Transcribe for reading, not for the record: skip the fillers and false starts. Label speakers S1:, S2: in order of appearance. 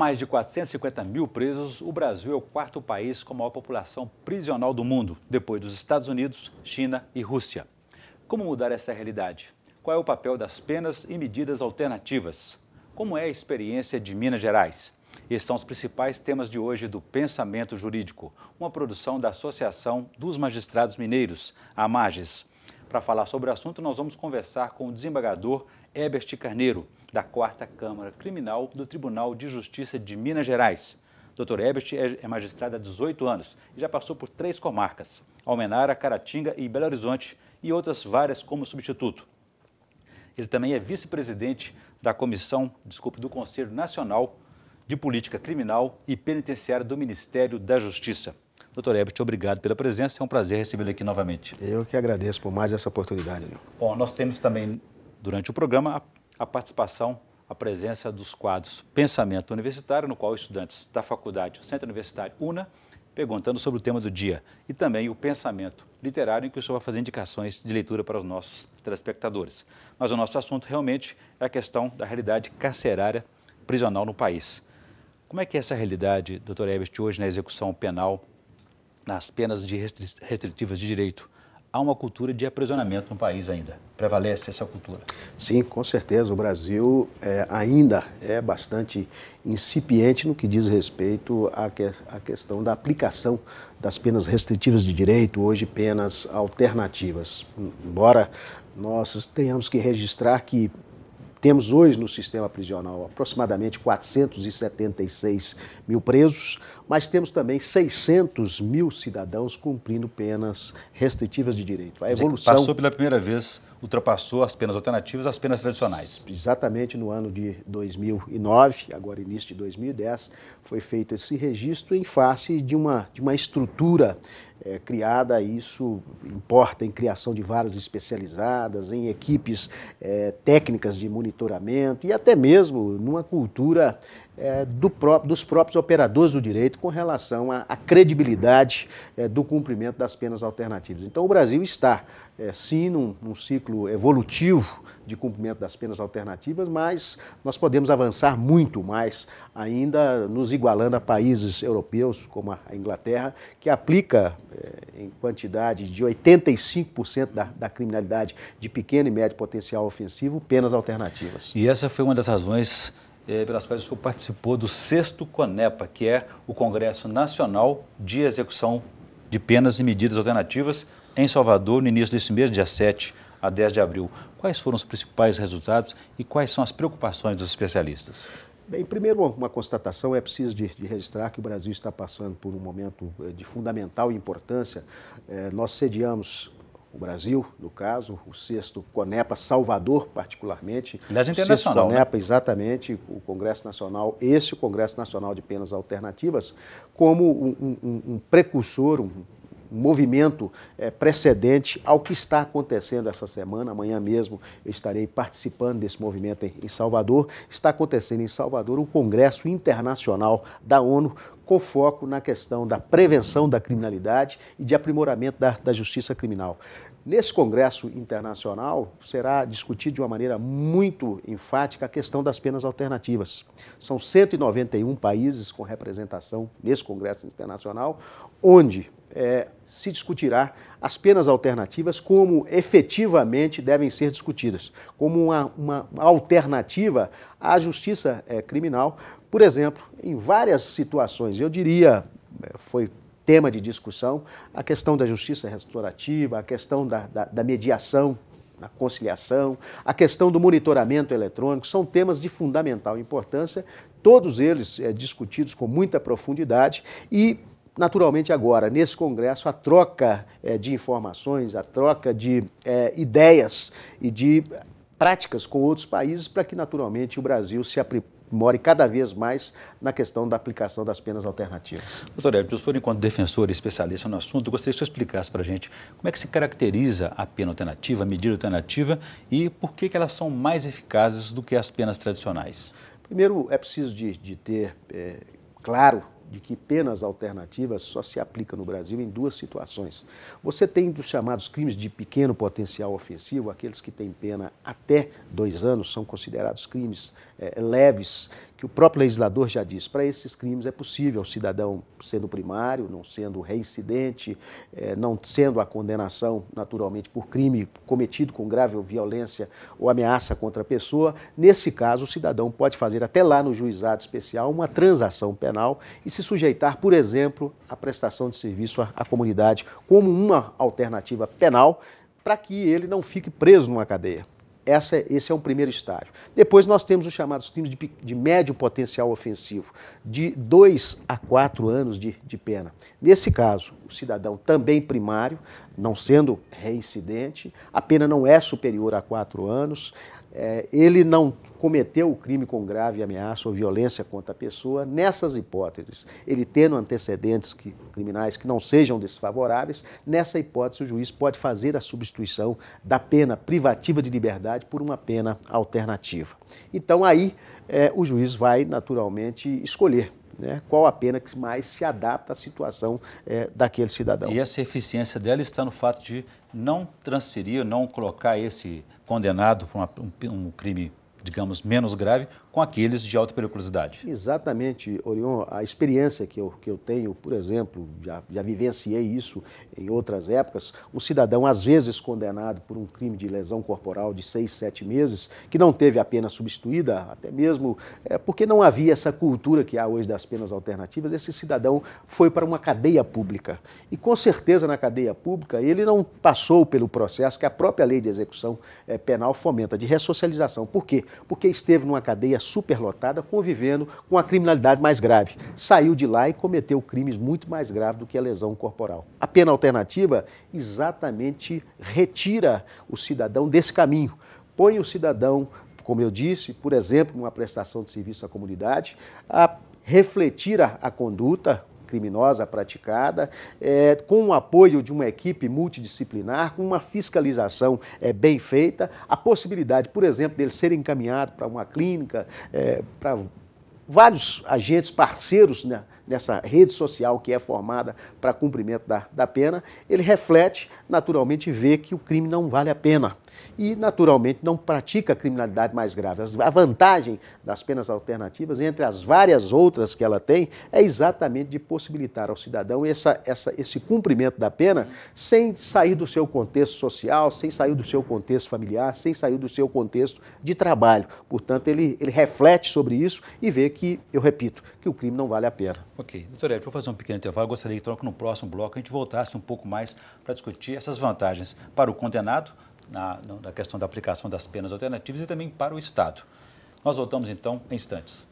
S1: mais de 450 mil presos, o Brasil é o quarto país com a maior população prisional do mundo, depois dos Estados Unidos, China e Rússia. Como mudar essa realidade? Qual é o papel das penas e medidas alternativas? Como é a experiência de Minas Gerais? Esses são os principais temas de hoje do Pensamento Jurídico, uma produção da Associação dos Magistrados Mineiros, a AMAGES. Para falar sobre o assunto, nós vamos conversar com o desembargador Herbert Carneiro, da 4ª Câmara Criminal do Tribunal de Justiça de Minas Gerais. Dr. Herbert é magistrado há 18 anos e já passou por 3 comarcas, Almenara, Caratinga e Belo Horizonte, e outras várias como substituto. Ele também é vice-presidente da do Conselho Nacional de Política Criminal e Penitenciária do Ministério da Justiça. Dr. Herbert, obrigado pela presença, é um prazer recebê-lo aqui novamente.
S2: Eu que agradeço por mais essa oportunidade.
S1: Bom, nós temos também, durante o programa, a participação, a presença dos quadros Pensamento Universitário, no qual estudantes da faculdade, Centro Universitário UNA, perguntando sobre o tema do dia, e também o Pensamento Literário, em que o senhor vai fazer indicações de leitura para os nossos telespectadores. Mas o nosso assunto realmente é a questão da realidade carcerária prisional no país. Como é que é essa realidade, Dr. Herbert, hoje na execução penal, nas penas restritivas de direito? Há uma cultura de aprisionamento no país ainda. Prevalece essa cultura?
S2: Sim, com certeza. O Brasil ainda é bastante incipiente no que diz respeito à questão da aplicação das penas restritivas de direito, hoje penas alternativas. Embora nós tenhamos que registrar que temos hoje no sistema prisional aproximadamente 476 mil presos, mas temos também 600 mil cidadãos cumprindo penas restritivas de direito. A evolução
S1: passou pela primeira vez, ultrapassou as penas alternativas, as penas tradicionais.
S2: Exatamente no ano de 2009, agora início de 2010, foi feito esse registro em face de uma estrutura criada. Isso importa em criação de varas especializadas, em equipes técnicas de monitoramento e até mesmo numa cultura dos próprios operadores do direito com relação à credibilidade do cumprimento das penas alternativas. Então o Brasil está, sim, num ciclo evolutivo de cumprimento das penas alternativas, mas nós podemos avançar muito mais ainda, nos igualando a países europeus, como a Inglaterra, que aplica em quantidade de 85% da criminalidade de pequeno e médio potencial ofensivo, penas alternativas.
S1: E essa foi uma das razões pelas quais o senhor participou do 6º CONEPA, que é o Congresso Nacional de Execução de Penas e Medidas Alternativas, em Salvador, no início desse mês, dia 7 a 10 de abril. Quais foram os principais resultados e quais são as preocupações dos especialistas?
S2: Bem, primeiro, uma constatação, é preciso de registrar que o Brasil está passando por um momento de fundamental importância. Nós sediamos o Brasil, no caso, o 6º CONEPA, Salvador particularmente.
S1: Aliás, internacional,
S2: o 6º CONEPA, né? Exatamente, o Congresso Nacional, o Congresso Nacional de Penas Alternativas, como um precursor, um movimento precedente ao que está acontecendo essa semana. Amanhã mesmo eu estarei participando desse movimento em Salvador. Está acontecendo em Salvador o Congresso Internacional da ONU, com foco na questão da prevenção da criminalidade e de aprimoramento da justiça criminal. Nesse Congresso Internacional será discutido de uma maneira muito enfática a questão das penas alternativas. São 191 países com representação nesse Congresso Internacional, onde se discutirá as penas alternativas, como efetivamente devem ser discutidas, como uma alternativa à justiça criminal. Por exemplo, em várias situações, eu diria, foi tema de discussão, a questão da justiça restaurativa, a questão da mediação, da conciliação, a questão do monitoramento eletrônico, são temas de fundamental importância, todos eles discutidos com muita profundidade e, naturalmente, agora, nesse Congresso, a troca de informações, a troca de ideias e de práticas com outros países para que, naturalmente, o Brasil se aprimore cada vez mais na questão da aplicação das penas alternativas.
S1: Doutor Herbert, o senhor, enquanto defensor e especialista no assunto, eu gostaria que o senhor explicasse para a gente como é que se caracteriza a pena alternativa, a medida alternativa e por que elas são mais eficazes do que as penas tradicionais.
S2: Primeiro, é preciso de ter claro de que penas alternativas só se aplicam no Brasil em 2 situações. Você tem dos chamados crimes de pequeno potencial ofensivo, aqueles que têm pena até 2 anos, são considerados crimes leves, que o próprio legislador já diz, para esses crimes é possível o cidadão sendo primário, não sendo reincidente, não sendo a condenação naturalmente por crime cometido com grave violência ou ameaça contra a pessoa. Nesse caso, o cidadão pode fazer até lá no juizado especial uma transação penal e se sujeitar, por exemplo, à prestação de serviço à comunidade como uma alternativa penal para que ele não fique preso numa cadeia. Esse é um primeiro estágio. Depois nós temos os chamados crimes de médio potencial ofensivo, de 2 a 4 anos de pena. Nesse caso, o cidadão também primário, não sendo reincidente, a pena não é superior a 4 anos, ele não cometeu o crime com grave ameaça ou violência contra a pessoa. Nessas hipóteses, ele tendo antecedentes criminais que não sejam desfavoráveis, nessa hipótese o juiz pode fazer a substituição da pena privativa de liberdade por uma pena alternativa. Então aí o juiz vai naturalmente escolher qual a pena que mais se adapta à situação daquele cidadão.
S1: E essa eficiência dela está no fato de não transferir, não colocar esse condenado por um crime, digamos, menos grave, com aqueles de alta periculosidade.
S2: Exatamente, Orion. A experiência que eu tenho, por exemplo, já vivenciei isso em outras épocas, um cidadão às vezes condenado por um crime de lesão corporal de 6, 7 meses, que não teve a pena substituída, até mesmo porque não havia essa cultura que há hoje das penas alternativas, esse cidadão foi para uma cadeia pública. E com certeza na cadeia pública ele não passou pelo processo que a própria lei de execução penal fomenta, de ressocialização. Por quê? Porque esteve numa cadeia superlotada, convivendo com a criminalidade mais grave. Saiu de lá e cometeu crimes muito mais graves do que a lesão corporal. A pena alternativa exatamente retira o cidadão desse caminho. Põe o cidadão, como eu disse, por exemplo, numa prestação de serviço à comunidade, a refletir a conduta criminosa praticada, com o apoio de uma equipe multidisciplinar, com uma fiscalização bem feita, a possibilidade, por exemplo, dele ser encaminhado para uma clínica, para vários agentes parceiros nessa rede social que é formada para cumprimento da pena, ele reflete, naturalmente, vê que o crime não vale a pena e, naturalmente, não pratica a criminalidade mais grave. A vantagem das penas alternativas, entre as várias outras que ela tem, é exatamente de possibilitar ao cidadão esse cumprimento da pena sem sair do seu contexto social, sem sair do seu contexto familiar, sem sair do seu contexto de trabalho. Portanto, ele reflete sobre isso e vê que, eu repito, que o crime não vale a pena.
S1: Ok. Doutor Hélio, vou fazer um pequeno intervalo. Gostaria que no próximo bloco a gente voltasse um pouco mais para discutir essas vantagens para o condenado, na questão da aplicação das penas alternativas e também para o Estado. Nós voltamos então em instantes.